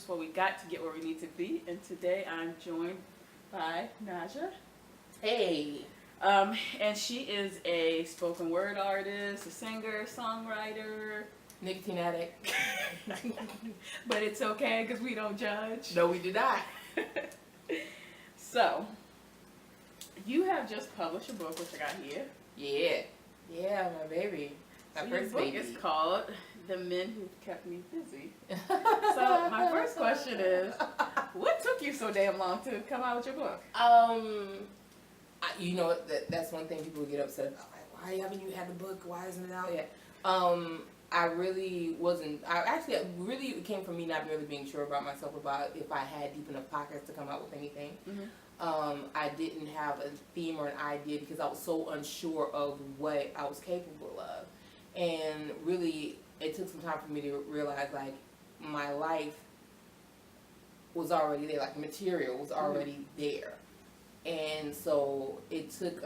Juice What We Got to Get Where We Need to Be. And today I'm joined by Najah. Hey. And she is a spoken word artist, a singer, songwriter. Nicotine addict. But it's okay because we don't judge. No, we do not. So, you have just published a book, which I got here. Yeah. Yeah, my baby. My So your first book baby. is called The Men Who've Kept Me Busy. So my first question is, what took you so damn long to come out with your book? You know, that's one thing people get upset about. Like, why haven't you had the book? Why isn't it out yet? I really wasn't. It came from me not really being sure about myself about if I had deep enough pockets to come out with anything. Mm-hmm. I didn't have a theme or an idea because I was so unsure of what I was capable of. And really, it took some time for me to realize, like, my life was already there. Like, the material was already there. And so it took,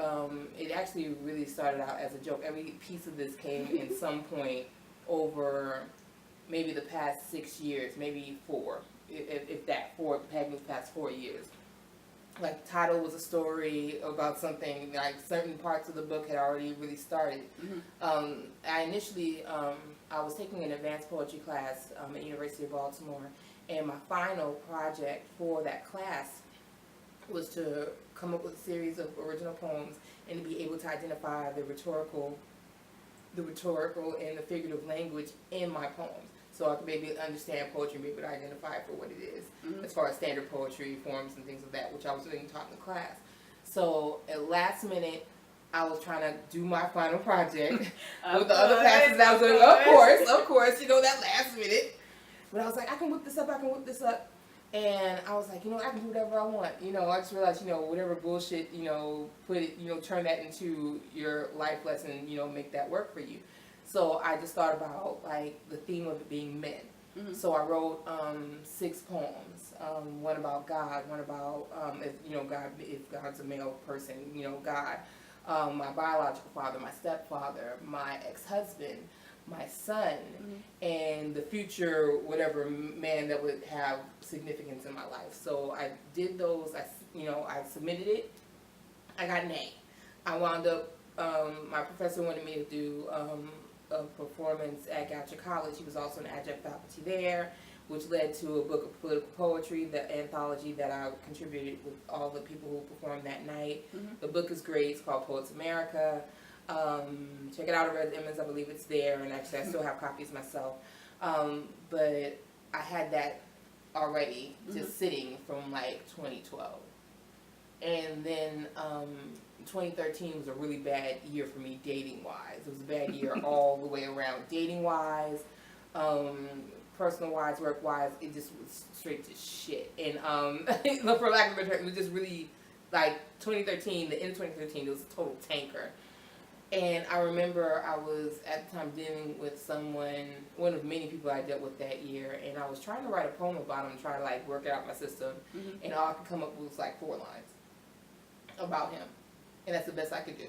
it actually really started out as a joke. Every piece of this came in some point over maybe the past 6 years, maybe 4, if that, the past 4 years. Like, the title was a story about something, like certain parts of the book had already really started. Mm-hmm. I initially, I was taking an advanced poetry class at the University of Baltimore, and my final project for that class was to come up with a series of original poems and to be able to identify the rhetorical and the figurative language in my poems. So I could maybe understand poetry and be able to identify it for what it is, mm-hmm. as far as standard poetry forms and things of that, which I was being taught in the class. So at last minute, I was trying to do my final project with the other classes that I was doing. Of course, you know, that last minute. But I was like, I can whip this up. And I was like, you know, I can do whatever I want. You know, I just realized, you know, whatever bullshit, you know, turn that into your life lesson, you know, make that work for you. So I just thought about, like, the theme of it being men. Mm-hmm. So I wrote 6 poems. One about God, one about, if God's a male person, you know, God. My biological father, my stepfather, my ex-husband, my son, mm-hmm. and the future whatever man that would have significance in my life. So I did those. I submitted it. I got an A. I wound up. My professor wanted me to do a performance at Goucher College. He was also an adjunct faculty there, which led to a book of political poetry, the anthology that I contributed with all the people who performed that night. Mm-hmm. The book is great. It's called Poets America. Check it out at Red Emmons. I believe it's there, and actually I still have copies myself. But I had that already just mm-hmm. sitting from like 2012. And then 2013 was a really bad year for me dating-wise. It was a bad year all the way around. Dating-wise, personal-wise, work-wise, it just was straight to shit. And for lack of a better term, it was just really, like, 2013, the end of 2013, it was a total tanker. And I remember I was, at the time, dealing with someone, one of many people I dealt with that year, and I was trying to write a poem about him, trying to, like, work it out in my system, mm-hmm. and all I could come up with was, like, 4 lines about him. And that's the best I could do.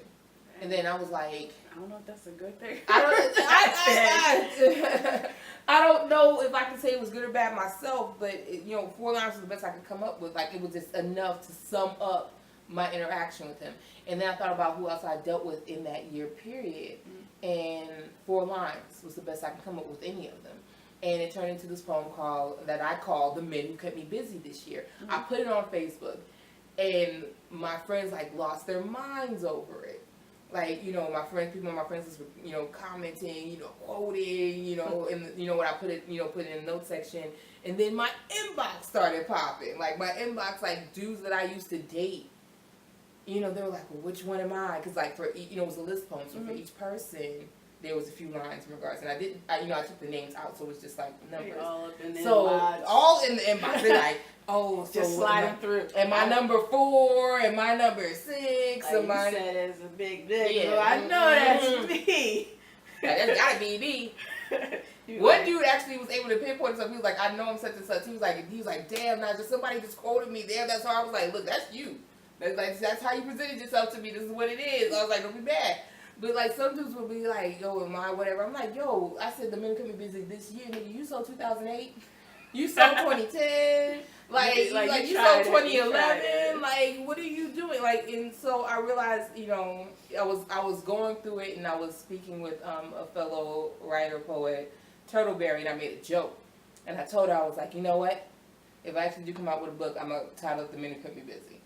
And then I was like, I don't know if that's a good thing. I don't know if I can say it was good or bad myself, but, 4 lines was the best I could come up with. Like, it was just enough to sum up my interaction with him. And then I thought about who else I dealt with in that year period, and 4 lines was the best I could come up with any of them. And it turned into this poem that I called The Men Who Kept Me Busy This Year. Mm-hmm. I put it on Facebook, and my friends, like, lost their minds over it. Like, people in my friends were, commenting, quoting, and, when I put it in the note section. And then my inbox started popping. Like, my inbox, like, dudes that I used to date. They were like, well, which one am I? Because, like, it was a list poem, so mm-hmm. for each person, there was a few lines in regards. And I took the names out, so it was just, like, numbers. All in the inbox. All in the inbox. They're like, oh, so just sliding through. And my number 4, and my number 6. Like and my, you said, it's a big dick. Yeah. So I know that's me. That's gotta be me. One dude actually was able to pinpoint something. He was like, I know I'm such and such. He was like, damn, Najah, somebody just quoted me there. That's how I was like, look, that's you. That's how you presented yourself to me. This is what it is. I was like, don't be bad. But, like, some dudes will be like, yo, am I whatever? I'm like, yo, I said the Men Kept Me Busy this year. Nigga, you saw 2008. You sold 2010. Like you sold 2011. Like, what are you doing? Like, and so I realized, you know, I was going through it, and I was speaking with a fellow writer poet, Turtleberry, and I made a joke, and I told her, I was like, you know what? If I actually do come out with a book, I'm gonna title it "The Men Who Kept Me Busy,"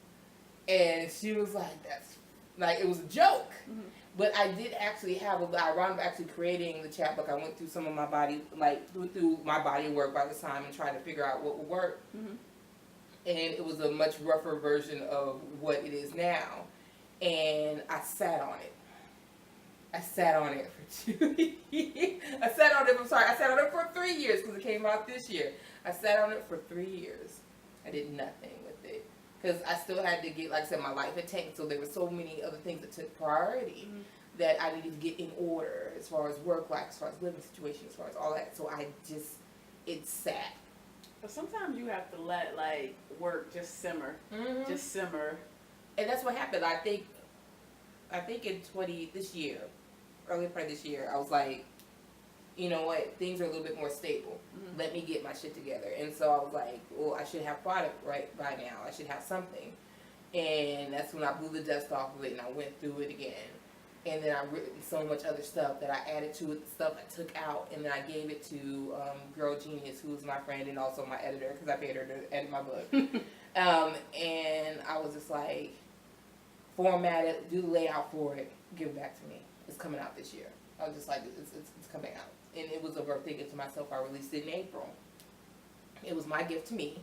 and she was like, "That's like," it was a joke. Mm-hmm. But I did actually have I wound up actually creating the chapbook. I went through some of my body, through my body of work by this time and tried to figure out what would work. Mm-hmm. And it was a much rougher version of what it is now. And I sat on it. I sat on it for 2 years. I sat on it for 3 years because it came out this year. I sat on it for 3 years. I did nothing with it. Because I still had to get, like I said, my life had tanked, so there were so many other things that took priority that I needed to get in order as far as work life, as far as living situation, as far as all that. So it sat. But sometimes you have to let, like, work just simmer. Mm-hmm. Just simmer. And that's what happened. I think in early part of this year, I was like, you know what, things are a little bit more stable. Mm-hmm. Let me get my shit together. And so I was like, well, I should have product right by now. I should have something. And that's when I blew the dust off of it and I went through it again. And then I written so much other stuff that I added to it, stuff I took out, and then I gave it to Girl Genius, who was my friend and also my editor, because I paid her to edit my book. And I was just like, format it, do the layout for it, give it back to me. It's coming out this year. I was just like, it's coming out. And it was a birthday gift to myself. I released it in April. It was my gift to me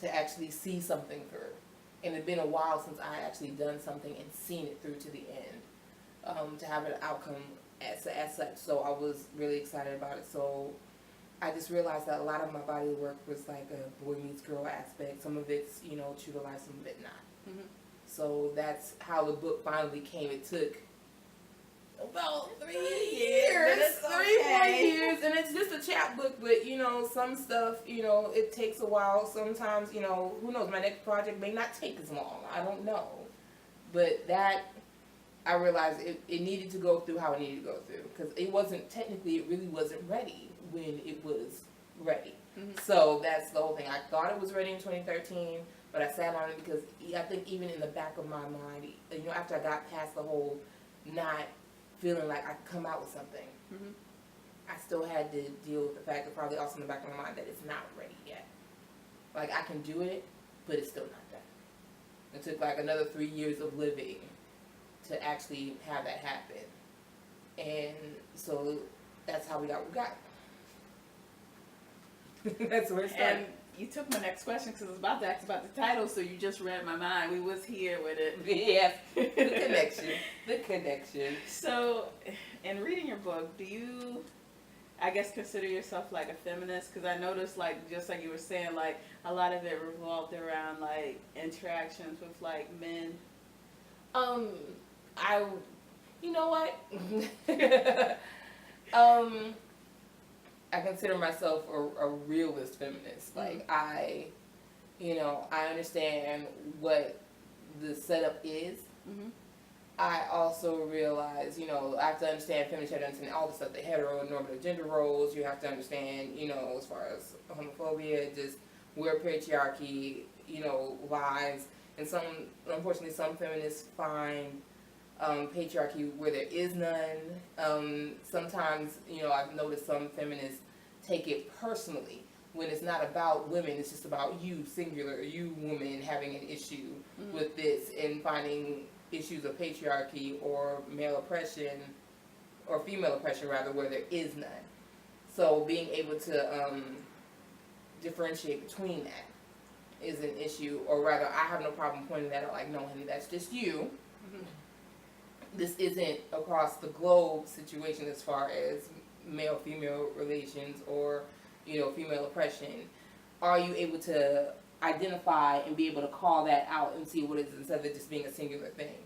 to actually see something through. And it had been a while since I actually done something and seen it through to the end, to have an outcome as such. So I was really excited about it. So I just realized that a lot of my body of work was like a boy meets girl aspect. Some of it's, you know, true to life, some of it not. Mm-hmm. So that's how the book finally came. It took about 3 years, 4 years, and it's just a chapbook, but, you know, some stuff, you know, it takes a while. Sometimes, you know, who knows, my next project may not take as long. I don't know. But that, I realized it needed to go through how it needed to go through, because it really wasn't ready when it was ready. Mm-hmm. So that's the whole thing. I thought it was ready in 2013, but I sat on it because I think even in the back of my mind, you know, after I got past the whole not feeling like I could come out with something, mm-hmm. I still had to deal with the fact that probably also in the back of my mind that it's not ready yet. Like, I can do it, but it's still not done. It took like another 3 years of living to actually have that happen. And so that's how we got what we got. That's where it started. And you took my next question because I was about to ask about the title, so you just read my mind. We was here with it. Yeah, the connection. So, in reading your book, do you, I guess, consider yourself like a feminist? Because I noticed, like, just like you were saying, like, a lot of it revolved around, like, interactions with, like, men. You know what? I consider myself a realist feminist. Like, I understand what the setup is. Mm-hmm. I also realize, you know, I have to understand feminism, you have to understand all the stuff, the heteronormative gender roles. You have to understand, you know, as far as homophobia, just where patriarchy, you know, lies. And unfortunately, some feminists find patriarchy where there is none. Sometimes, you know, I've noticed some feminists take it personally when it's not about women, it's just about you, singular, you woman having an issue with this and finding issues of patriarchy or male oppression, or female oppression rather, where there is none. So being able to differentiate between that is an issue, or rather I have no problem pointing that out, like, no honey, that's just you. Mm-hmm. This isn't across the globe situation as far as male-female relations or, you know, female oppression. Are you able to identify and be able to call that out and see what it is instead of it just being a singular thing?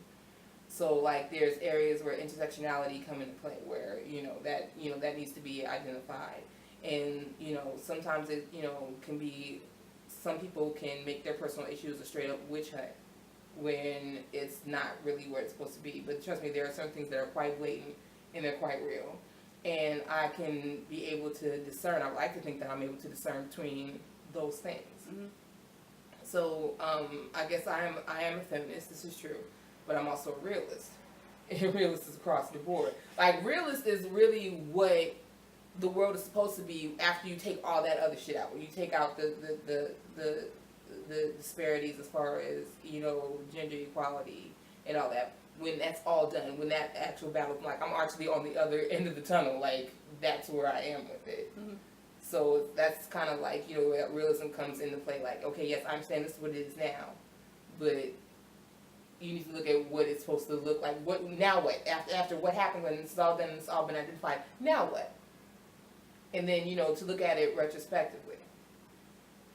So, like, there's areas where intersectionality come into play where, that needs to be identified. And, you know, sometimes it, you know, can be, some people can make their personal issues a straight up witch hunt when it's not really where it's supposed to be. But trust me, there are certain things that are quite blatant and they're quite real. And I can be able to discern. I would like to think that I'm able to discern between those things. Mm-hmm. So I guess I am a feminist. This is true, but I'm also a realist. And realist is across the board. Like, realist is really what the world is supposed to be after you take all that other shit out. When you take out the disparities as far as, you know, gender equality and all that. When that's all done, when that actual battle, like, I'm actually on the other end of the tunnel, like, that's where I am with it. Mm-hmm. So that's kind of like, you know, where realism comes into play. Like, okay, yes, I understand this is what it is now, but you need to look at what it's supposed to look like. What now? What after what happened when it's all done and it's all been identified? Now what? And then, you know, to look at it retrospectively.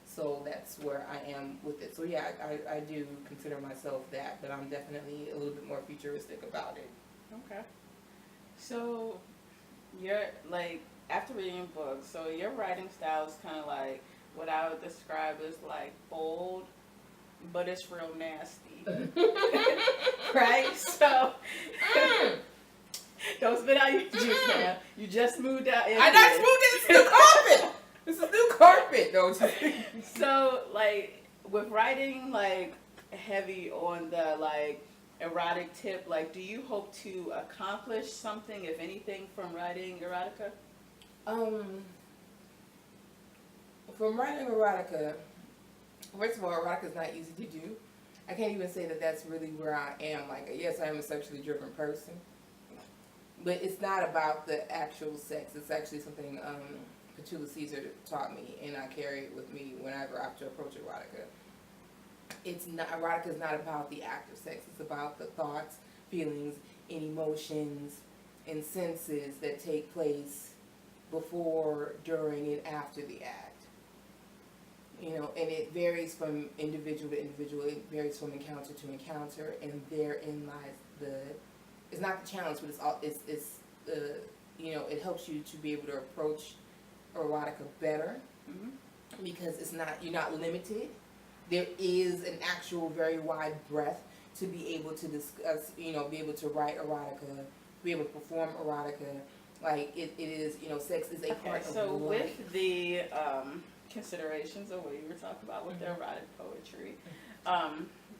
So that's where I am with it. So yeah, I do consider myself that, but I'm definitely a little bit more futuristic about it. Okay. So you're like, after reading your book, so your writing style is kind of like what I would describe as like bold, but it's real nasty. Right? So don't spit out your juice now. You just moved out. I just moved in. This is new carpet. This is new carpet, though. So, like, with writing, like, heavy on the, like, erotic tip, like, do you hope to accomplish something, if anything, from writing erotica? From writing erotica, first of all, erotica is not easy to do. I can't even say that that's really where I am. Like, yes, I am a sexually driven person, but it's not about the actual sex. It's actually something Petula Caesar taught me, and I carry it with me whenever I have to approach erotica. It's not, erotica is not about the act of sex. It's about the thoughts, feelings, and emotions and senses that take place before, during, and after the act. You know, and it varies from individual to individual. It varies from encounter to encounter, and therein lies it's not the challenge, but it's you know, it helps you to be able to approach erotica better, because it's not, you're not limited. There is an actual very wide breadth to be able to discuss, you know, be able to write erotica, be able to perform erotica. Like, it is, you know, sex is a part of life. So with the considerations of what you were talking about with the erotic poetry,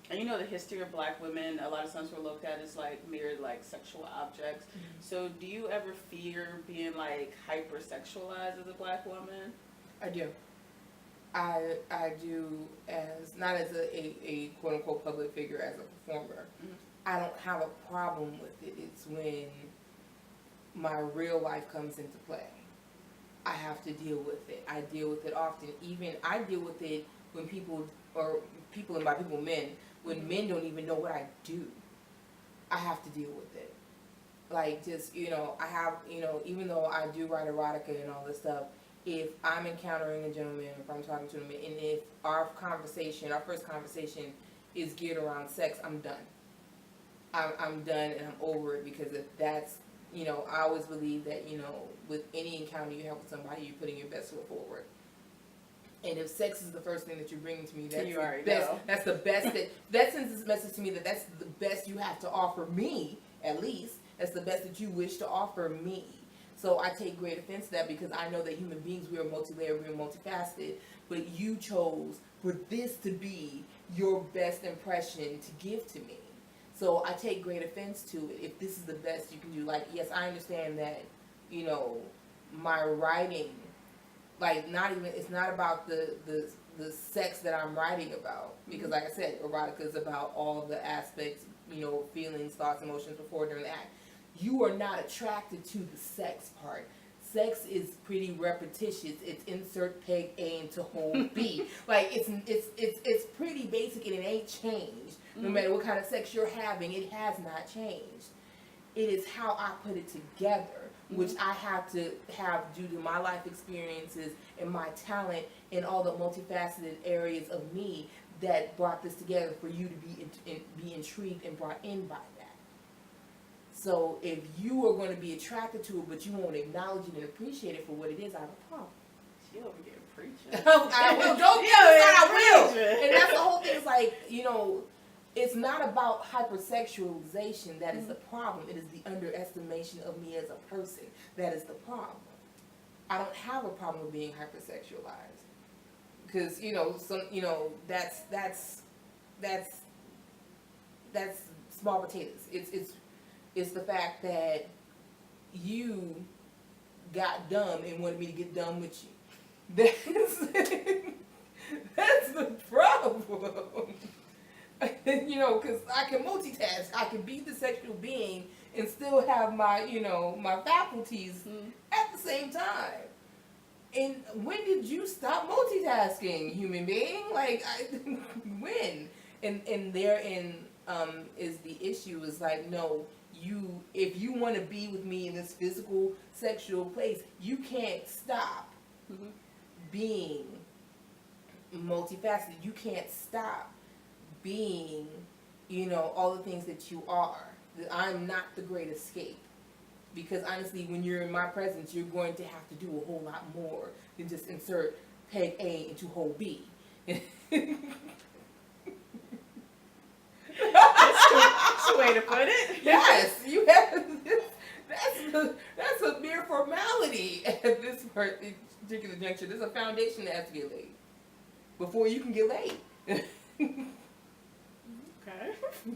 and you know, the history of black women a lot of times we're looked at as like mere like sexual objects. So do you ever fear being like hypersexualized as a black woman? I do. I do, as not as a quote unquote public figure, as a performer. I don't have a problem with it. It's when my real life comes into play. I have to deal with it. I deal with it often. Even I deal with it when people, and by people, men, when men don't even know what I do. I have to deal with it. Like, just, you know, I have, you know, even though I do write erotica and all this stuff, if I'm encountering a gentleman, if I'm talking to him, and if our first conversation is geared around sex, I'm done. I'm done and I'm over it, because if that's, you know, I always believe that, you know, with any encounter you have with somebody, you're putting your best foot forward. And if sex is the first thing that you're bringing to me, that's you already the best. know. That's the best. That sends this message to me that that's the best you have to offer me, at least. That's the best that you wish to offer me. So I take great offense to that, because I know that human beings, we are multi-layered, we are multifaceted. But you chose for this to be your best impression to give to me. So I take great offense to it. If this is the best you can do, like, yes, I understand that, you know, my writing, like, it's not about the sex that I'm writing about, because like I said, erotica is about all the aspects, you know, feelings, thoughts, emotions before, during the act. You are not attracted to the sex part. Sex is pretty repetitious. It's insert peg A into hole B. Like, it's pretty basic, and it ain't changed. No matter what kind of sex you're having, it has not changed. It is how I put it together, which I have to have due to my life experiences and my talent and all the multifaceted areas of me that brought this together for you to be intrigued and brought in by that. So if you are going to be attracted to it, but you won't acknowledge it and appreciate it for what it is, I have a problem. She over here preaching. I will. Don't get me I will. And that's the whole thing. It's like, you know, it's not about hypersexualization that is the problem. It is the underestimation of me as a person that is the problem. I don't have a problem with being hypersexualized, because that's small potatoes. It's the fact that you got dumb and wanted me to get dumb with you. That's the problem. Because I can multitask. I can be the sexual being and still have my faculties at the same time. And when did you stop multitasking, human being? When? And therein is the issue. Is like, no, if you want to be with me in this physical, sexual place, you can't stop being multifaceted. You can't stop being, all the things that you are. I'm not the great escape. Because honestly, when you're in my presence, you're going to have to do a whole lot more than just insert peg A into hole B. That's a way to put it. Yes, you have. That's a mere formality at this particular juncture. There's a foundation that has to get laid before you can get laid.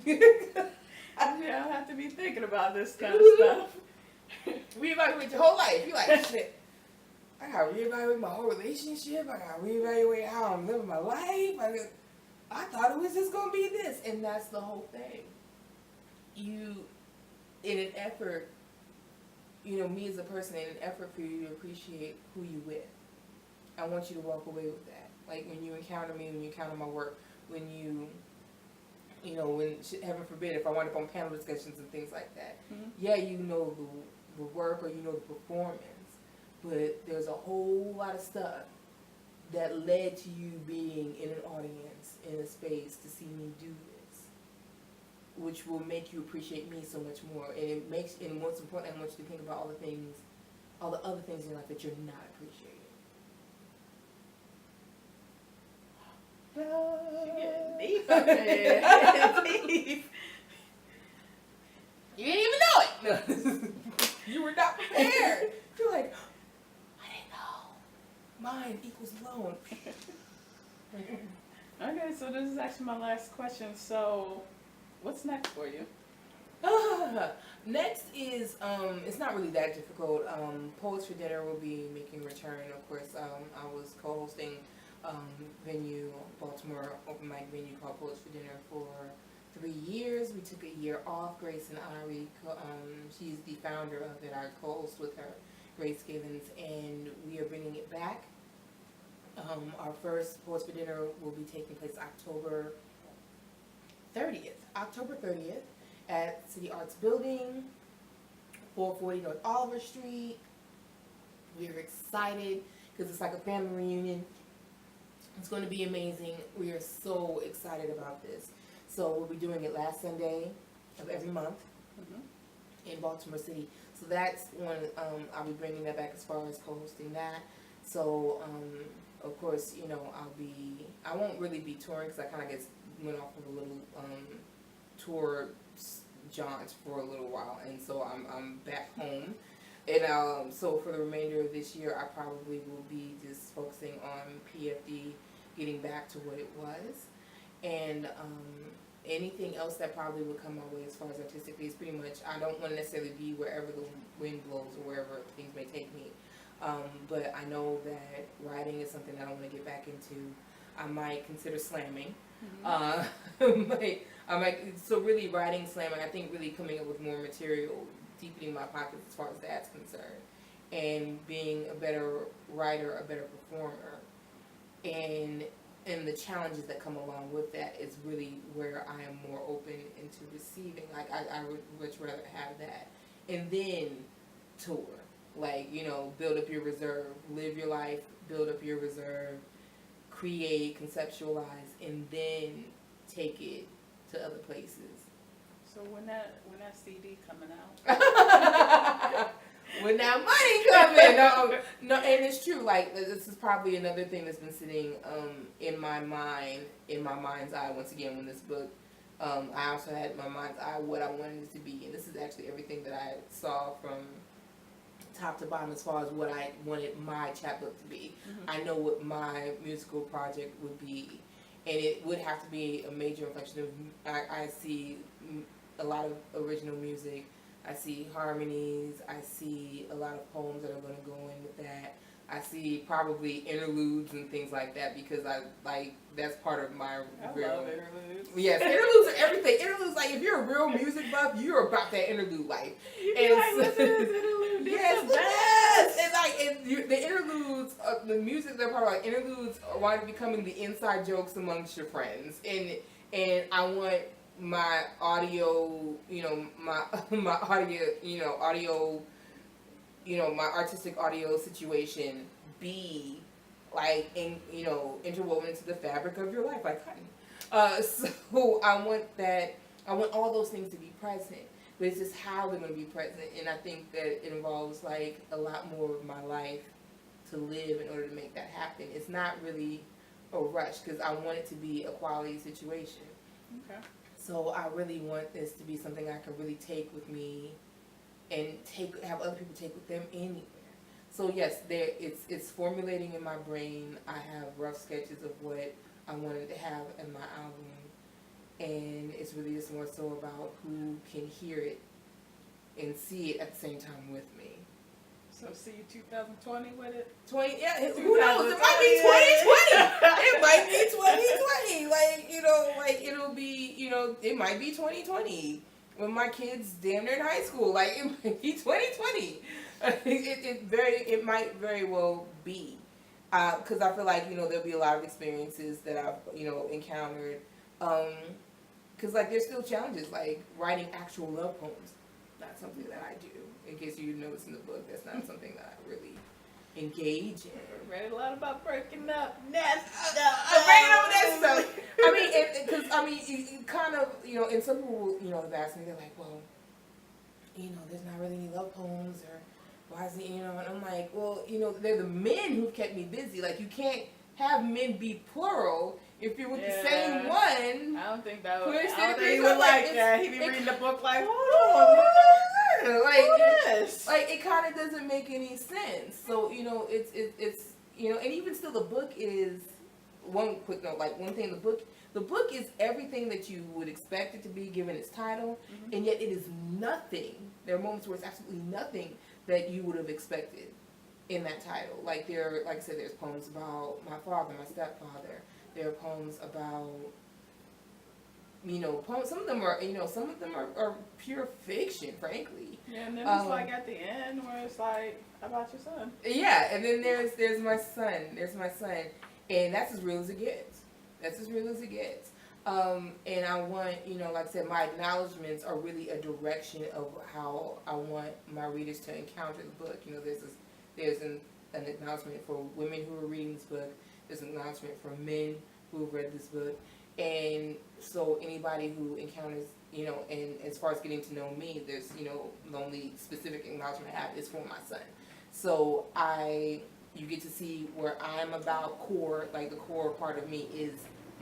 Okay. I'll have to be thinking about this kind of stuff. Reevaluate your whole life. You're like, shit, I gotta reevaluate my whole relationship. I gotta reevaluate how I'm living my life. I thought it was just gonna be this. And that's the whole thing. You, in an effort, me as a person, in an effort for you to appreciate who you with, I want you to walk away with that. Like when you encounter me, when you encounter my work, when when, heaven forbid, if I wind up on panel discussions and things like that, yeah, the work or the performance, but there's a whole lot of stuff that led to you being in an audience, in a space to see me do this, which will make you appreciate me so much more. And most important, I want you to think about all the other things in life that you're not appreciating. She getting deep up there. Deep. You didn't even know it. No. You were not prepared. You're like, I didn't know. Mind equals loan. Okay, so this is actually my last question. So, what's next for you? Next is, it's not really that difficult. Poets for Dinner will be making a return. Of course, I was co-hosting venue, Baltimore open mic venue called Poets for Dinner for 3 years. We took a year off. Grace and I, she's the founder of it. I co-host with her, Grace Givens, and we are bringing it back. Our first Poets for Dinner will be taking place October 30th at City Arts Building, 440 North Oliver Street. We're excited because it's like a family reunion. It's going to be amazing. We are so excited about this. So we'll be doing it last Sunday of every month in Baltimore City. So that's one, I'll be bringing that back as far as co-hosting that. So, of course, I won't really be touring because I kind of went off of a little tour jaunt for a little while. And so I'm back home. And so for the remainder of this year, I probably will be just focusing on PFD, getting back to what it was. And anything else that probably would come my way as far as artistically is pretty much, I don't want to necessarily be wherever the wind blows or wherever things may take me. But I know that writing is something that I want to get back into. I might consider slamming. I might, so really writing, slamming, I think really coming up with more material, deepening my pockets as far as that's concerned, and being a better writer, a better performer, and the challenges that come along with that is really where I am more open into receiving. Like I would much rather have that, and then tour. Like, build up your reserve, live your life, build up your reserve, create, conceptualize, and then take it to other places. So when that CD coming out? When that money coming? No, and it's true. Like, this is probably another thing that's been sitting in my mind's eye. Once again, when this book, I also had in my mind's eye what I wanted it to be, and this is actually everything that I saw from top to bottom as far as what I wanted my chapbook to be. Mm-hmm. I know what my musical project would be, and it would have to be a major inflection of. I see a lot of original music. I see harmonies. I see a lot of poems that are going to go in with that. I see probably interludes and things like that because I like that's part of my I love interludes. Yes, interludes are everything. Interludes, like if you're a real music buff, you're about that interlude life. You And like so- listen to this interlude. Yes, It's the best. and like the interludes, the music they're part of, like interludes are becoming the inside jokes amongst your friends, and I want my audio, my my audio, audio, my artistic audio situation be like interwoven into the fabric of your life, like cotton. So I want all those things to be present. But it's just how they're going to be present, and I think that it involves like a lot more of my life to live in order to make that happen. It's not really a rush because I want it to be a quality situation. Okay. So I really want this to be something I can really take with me, and have other people take with them anywhere. So yes, it's formulating in my brain. I have rough sketches of what I wanted to have in my album. And it's really just more so about who can hear it and see it at the same time with me. So see you 2020 with it? 20, yeah, who knows? It might be 2020. It might be 2020. Like it'll be, it might be 2020 when my kids damn near in high school. Like it might be 2020. It might very well be. Because I feel like, there'll be a lot of experiences that I've, encountered. Because like there's still challenges like writing actual love poems. Not something that I do. In case you notice in the book, that's not something that I really engage in. I read a lot about breaking up nest I'm breaking up nest stuff. I mean, because you kind of and some people have asked me, they're like, well, there's not really any love poems or why is it and I'm like, well, they're the men who've kept me busy. Like you can't have men be plural. If you're with the same one, I don't think that would. Push I don't it, think he push would it, like that. He'd be reading the book like, hold on, like it kind of doesn't make any sense. So it's and even still, the book is one quick note. Like one thing, the book is everything that you would expect it to be given its title, and yet it is nothing. There are moments where it's absolutely nothing that you would have expected in that title. Like like I said, there's poems about my father, my stepfather. There are poems about, poems. Some of them are pure fiction, frankly. Yeah, and then it's like at the end where it's like about your son. Yeah, and then there's my son. There's my son, and that's as real as it gets. That's as real as it gets. And I want, like I said, my acknowledgments are really a direction of how I want my readers to encounter the book. There's an acknowledgement for women who are reading this book. There's an acknowledgement for men who have read this book. And so anybody who encounters, and as far as getting to know me, there's, the only specific acknowledgement I have is for my son. So you get to see where I'm about core, like the core part of me is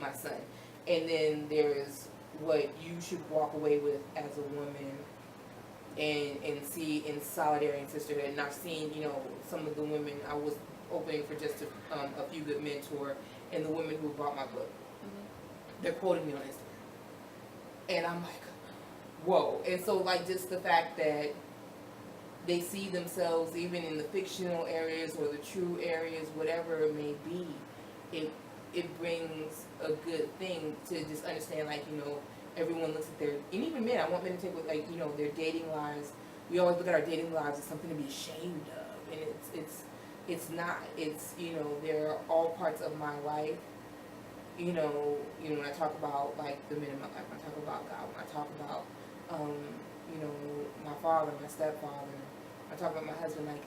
my son. And then there's what you should walk away with as a woman and see in solidarity and sisterhood. And I've seen, some of the women I was opening for just a few good men tour, and the women who bought my book, they're quoting me on Instagram, and I'm like, whoa. And so like just the fact that they see themselves even in the fictional areas or the true areas, whatever it may be, it brings a good thing to just understand, like, everyone looks at and even men, I want men to take with, like, their dating lives. We always look at our dating lives as something to be ashamed of, and it's not. It's, they're all parts of my life. When I talk about, like, the men in my life, when I talk about God, when I talk about, my father, my stepfather, I talk about my husband, like,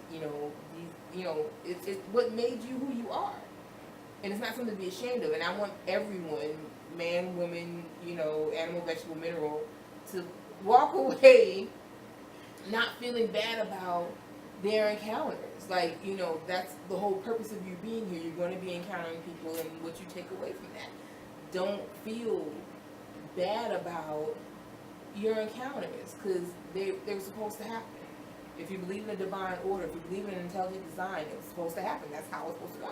it's what made you who you are. And it's not something to be ashamed of. And I want everyone, man, woman, animal, vegetable, mineral, to walk away not feeling bad about their encounters. Like, that's the whole purpose of you being here. You're going to be encountering people, and what you take away from that. Don't feel bad about your encounters, because they were supposed to happen. If you believe in a divine order, if you believe in intelligent design, it was supposed to happen. That's how it's supposed to go.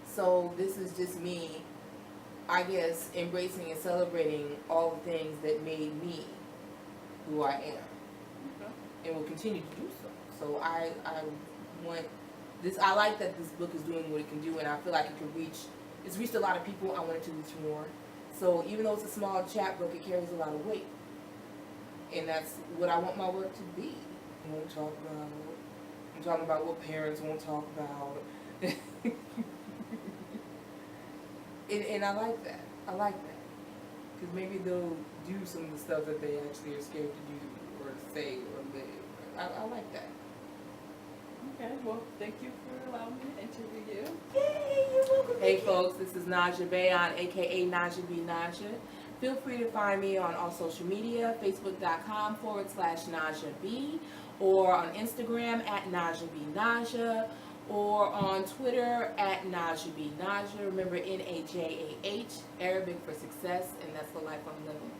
So this is just me, I guess, embracing and celebrating all the things that made me who I am. Okay. And will continue to do so. So I want this. I like that this book is doing what it can do, and I feel like it can reach. It's reached a lot of people. I want it to reach more. So even though it's a small chat book, it carries a lot of weight, and that's what I want my work to be. I won't talk about. I'm talking about what parents won't talk about, and I like that. I like that because maybe they'll do some of the stuff that they actually are scared to do or say or live. I like that. Okay, well, thank you for allowing me to interview you. Yay, you're welcome. Hey folks, this is Najah Bayyan, aka Najah B. Najah. Feel free to find me on all social media, facebook.com/Najah B, or on Instagram @Najah B. Najah, or on Twitter @Najah B. Najah. Remember, Najah, Arabic for success, and that's the life I'm living.